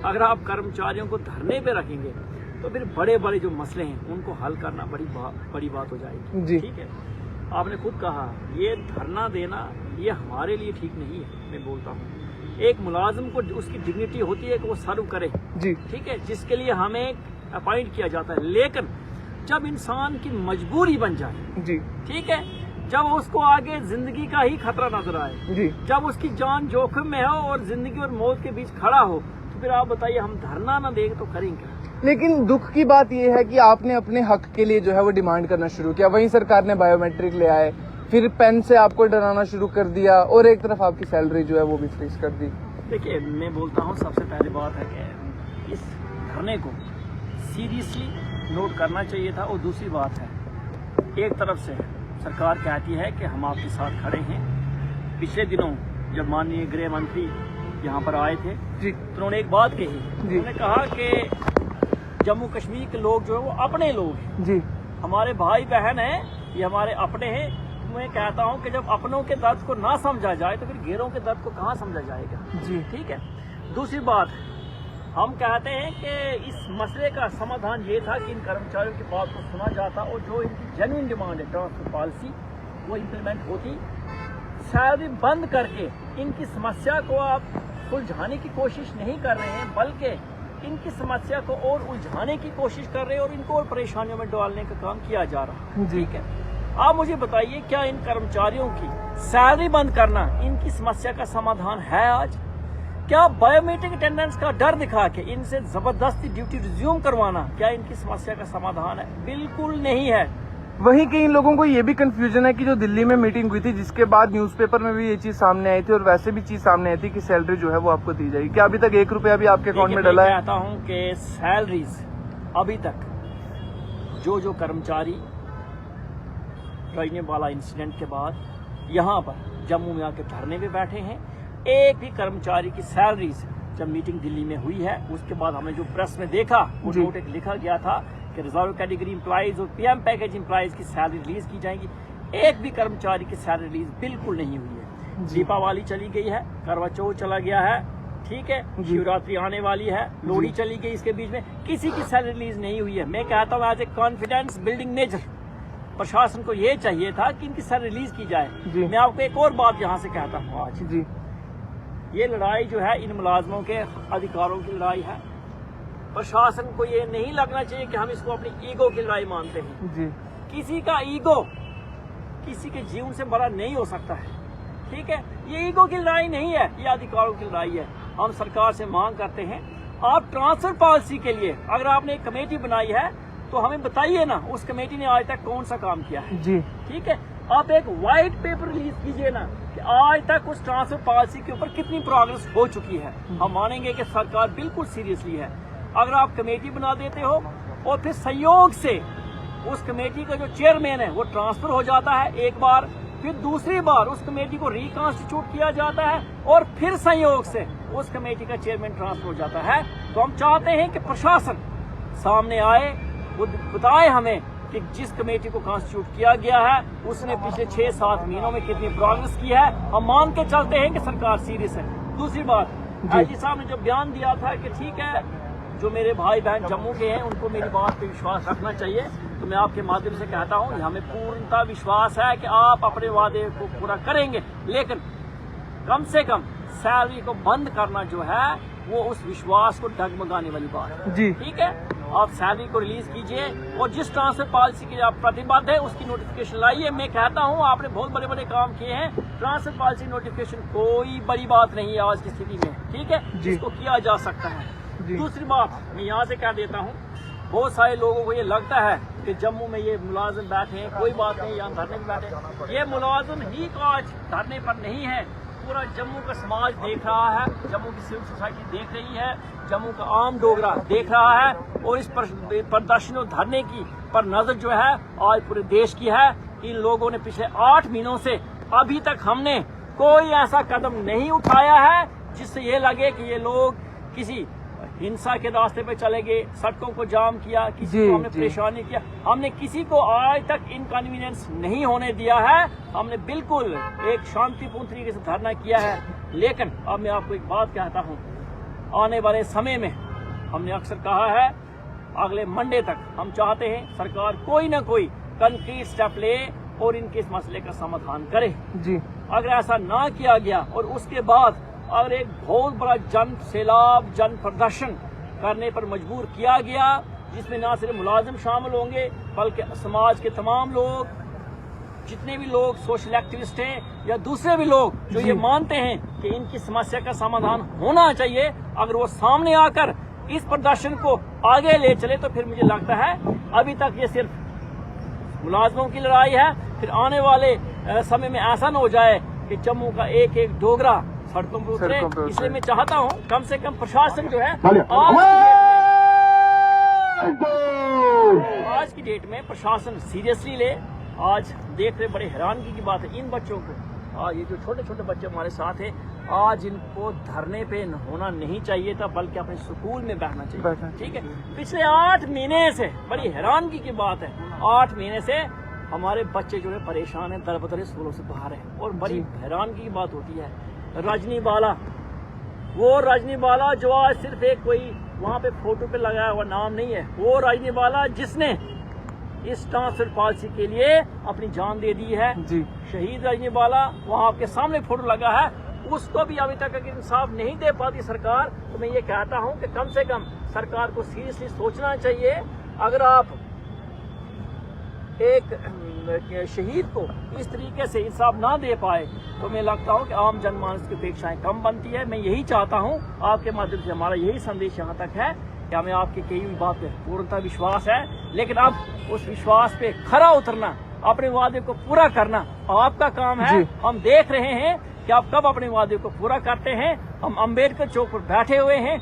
अगर आप कर्मचारियों को धरने पे रखेंगे तो फिर बड़े बड़े जो मसले हैं उनको हल करना बड़ी बात हो जाएगी। ठीक है, आपने खुद कहा ये धरना देना ये हमारे लिए ठीक नहीं है। मैं बोलता हूँ एक मुलाजिम को उसकी डिग्निटी होती है कि वो सर्व करे जी, ठीक है, जिसके लिए हमें अपॉइंट किया जाता है। लेकिन जब इंसान की मजबूरी बन जाए जी, ठीक है, जब उसको आगे जिंदगी का ही खतरा नजर आए जी, जब उसकी जान जोखिम में हो और जिंदगी और मौत के बीच खड़ा हो, तो फिर आप बताइए हम धरना न देंगे तो करेंगे। लेकिन दुख की बात यह है कि आपने अपने हक के लिए जो है वो डिमांड करना शुरू किया, वहीं सरकार ने बायोमेट्रिक ले आए, फिर पेन से आपको डराना शुरू कर दिया और एक तरफ आपकी सैलरी जो है वो भी फ्रीज कर दी। देखिए मैं बोलता हूँ सबसे पहली बात है कि इस धरने को सीरियसली नोट करना चाहिए था। और दूसरी बात है एक तरफ से सरकार कहती है कि हम आपके साथ खड़े हैं। पिछले दिनों जब माननीय गृह मंत्री यहाँ पर आए थे जी, तो उन्होंने एक बात कही, उन्होंने कहा कि जम्मू कश्मीर के लोग जो है वो अपने लोग हैं जी, हमारे भाई बहन हैं, ये हमारे अपने हैं। मैं कहता हूं कि जब अपनों के दर्द को ना समझा जाए तो फिर गैरों के दर्द को कहां समझा जाएगा जी, ठीक है। दूसरी बात हम कहते हैं कि इस मसले का समाधान ये था कि इन कर्मचारियों की बात को सुना जाता और जो इनकी जेन्युइन डिमांड है ट्रांसफर पॉलिसी वो इम्प्लीमेंट होती। सैलरी बंद करके इनकी समस्या को आप सुलझाने की कोशिश नहीं कर रहे हैं, बल्कि इनकी समस्या को और उलझाने की कोशिश कर रहे हैं और इनको और परेशानियों में डालने का काम किया जा रहा है। ठीक है, आप मुझे बताइए क्या इन कर्मचारियों की सैलरी बंद करना इनकी समस्या का समाधान है? आज क्या बायोमेट्रिक अटेंडेंस का डर दिखा के इनसे जबरदस्ती ड्यूटी रिज्यूम करवाना क्या इनकी समस्या का समाधान है? बिल्कुल नहीं है। वहीं कई लोगों को ये भी कंफ्यूजन है कि जो दिल्ली में मीटिंग हुई थी जिसके बाद न्यूज़पेपर में भी ये चीज सामने आई थी और वैसे भी चीज सामने आई थी कि सैलरी जो है वो आपको दी जाएगी, क्या अभी तक 1 रुपया भी आपके अकाउंट में डला है? मैं कहता हूँ कि सैलरीज अभी तक जो कर्मचारी वाला इंसिडेंट के बाद यहाँ पर जम्मू में आके धरने पे बैठे हैं, एक भी कर्मचारी की सैलरीज जब मीटिंग दिल्ली में हुई है उसके बाद हमने जो प्रेस में देखा वो नोट एक लिखा गया था कि रिजर्व कैटेगरी एम्प्लॉइज और पीएम पैकेज एम्प्लॉइज की सैलरी रिलीज की जाएगी। एक भी कर्मचारी की सैलरी रिलीज बिल्कुल नहीं हुई है। दीपावली चली गई है, करवा चौथ चला गया है, ठीक है, शिवरात्रि आने वाली है, लोहड़ी चली गई, इसके बीच में किसी की सैलरी रिलीज नहीं हुई है। मैं कहता हूँ as a confidence building measure प्रशासन को ये चाहिए था कि इनकी सैलरी रिलीज की जाए। मैं आपको एक और बात यहाँ से कहता हूँ, आज जी ये लड़ाई जो है इन मुलाजमों के अधिकारों की लड़ाई है। प्रशासन को ये नहीं लगना चाहिए कि हम इसको अपनी ईगो की लड़ाई मानते हैं जी। किसी का ईगो किसी के जीवन से बड़ा नहीं हो सकता है, ठीक है। ये ईगो की लड़ाई नहीं है, ये अधिकारों की लड़ाई है। हम सरकार से मांग करते हैं आप ट्रांसफर पॉलिसी के लिए अगर आपने एक कमेटी बनाई है तो हमें बताइए ना उस कमेटी ने आज तक कौन सा काम किया है जी, ठीक है। आप एक व्हाइट पेपर रिलीज कीजिए ना कि आज तक उस ट्रांसफर पॉलिसी के ऊपर कितनी प्रोग्रेस हो चुकी है। हम मानेंगे कि सरकार बिल्कुल सीरियसली है। अगर आप कमेटी बना देते हो और फिर संयोग से उस कमेटी का जो चेयरमैन है वो ट्रांसफर हो जाता है एक बार, फिर दूसरी बार उस कमेटी को रिकॉन्स्टिट्यूट किया जाता है और फिर संयोग से उस कमेटी का चेयरमैन ट्रांसफर हो जाता है, तो हम चाहते हैं कि प्रशासन सामने आए, वो बताए हमें कि जिस कमेटी को कॉन्स्टिट्यूट किया गया है उसने पिछले 6-7 महीनों में कितनी प्रोग्रेस की है। हम मान के चलते हैं कि सरकार सीरियस है। दूसरी बात, आईजी साहब ने जो बयान दिया था कि ठीक है जो मेरे भाई बहन जम्मू के हैं उनको मेरी बात पे विश्वास रखना चाहिए, तो मैं आपके माध्यम से कहता हूँ हमें पूर्णतः विश्वास है कि आप अपने वादे को पूरा करेंगे, लेकिन कम से कम सैलरी को बंद करना जो है वो उस विश्वास को डगमगाने वाली बात है जी, ठीक है। आप सैलरी को रिलीज कीजिए और जिस ट्रांसफर पॉलिसी के आप प्रतिबद्ध है उसकी नोटिफिकेशन लाइए। मैं कहता हूं आपने बहुत बड़े बड़े काम किए हैं, ट्रांसफर पॉलिसी नोटिफिकेशन कोई बड़ी बात नहीं है आज की स्थिति में, ठीक है, इसको किया जा सकता है। दूसरी बात मैं यहाँ से कह देता हूँ, बहुत सारे लोगों को ये लगता है कि जम्मू में ये मुलाजिम बैठे हैं, कोई बात नहीं, यहाँ धरने में बैठे, ये मुलाजिम ही आज धरने पर नहीं है, पूरा जम्मू का समाज देख रहा है, जम्मू की सिविल सोसाइटी देख रही है, जम्मू का आम डोगरा देख रहा है और इस प्रदर्शन और धरने की पर नजर जो है आज पूरे देश की है। इन लोगों ने पिछले 8 महीनों से अभी तक हमने कोई ऐसा कदम नहीं उठाया है जिससे ये लगे कि ये लोग किसी हिंसा के रास्ते पे चले गए, सड़कों को जाम किया, किसी को हमने परेशानी किया, हमने किसी को आज तक इनकन्वीनियंस नहीं होने दिया है। हमने बिल्कुल एक शांतिपूर्ण तरीके से धरना किया है। लेकिन अब मैं आपको एक बात कहता हूँ, आने वाले समय में हमने अक्सर कहा है, अगले मंडे तक हम चाहते हैं सरकार कोई ना कोई कंक्रीट स्टेप ले और इनके इस मसले का समाधान करे। जी। अगर ऐसा ना किया गया और उसके बाद अगर एक बहुत बड़ा जन सैलाब, जन प्रदर्शन करने पर मजबूर किया गया, जिसमें ना सिर्फ मुलाजिम शामिल होंगे बल्कि समाज के तमाम लोग, जितने भी लोग सोशल एक्टिविस्ट हैं या दूसरे भी लोग जो ये मानते हैं कि इनकी समस्या का समाधान होना चाहिए, अगर वो सामने आकर इस प्रदर्शन को आगे ले चले तो फिर मुझे लगता है अभी तक ये सिर्फ मुलाजमों की लड़ाई है, फिर आने वाले समय में ऐसा न हो जाए कि जम्मू का एक एक डोगरा सड़कों पर उतरे। इसलिए मैं चाहता हूँ कम से कम प्रशासन जो है आज की डेट में प्रशासन सीरियसली ले। आज देख रहे बड़े हैरानगी की बात है, इन बच्चों को, ये जो छोटे छोटे बच्चे हमारे साथ हैं, आज इनको धरने पे होना नहीं चाहिए था बल्कि अपने स्कूल में बैठना चाहिए। ठीक है, पिछले 8 महीने से बड़ी हैरानगी की बात है, 8 महीने से हमारे बच्चे जो है परेशान है, दरबदर स्कूलों से बाहर है। और बड़ी हैरानगी की बात होती है, रजनी बाला, वो रजनी बाला जो आज सिर्फ एक कोई वहाँ पे फोटो पे लगाया हुआ नाम नहीं है, वो रजनी बाला जिसने इस ट्रांसफर पॉलिसी के लिए अपनी जान दे दी है। जी। शहीद रजनी बाला, वहाँ आपके सामने फोटो लगा है, उसको भी अभी तक अगर इंसाफ नहीं दे पाती सरकार, तो मैं ये कहता हूँ कि कम से कम सरकार को सीरियसली सोचना चाहिए। अगर आप एक शहीद को इस तरीके से इंसाफ ना दे पाए तो मैं लगता हूँ कि आम जनमानस की अपेक्षाएं कम बनती है। मैं यही चाहता हूँ, आपके माध्यम से हमारा यही संदेश यहाँ तक है कि हमें आपकी कई भी बात पे पूर्णतः विश्वास है, लेकिन अब उस विश्वास पे खरा उतरना, अपने वादे को पूरा करना आपका काम है। हम देख रहे हैं कि आप कब अपने वादे को पूरा करते हैं। हम अम्बेडकर चौक पर बैठे हुए हैं।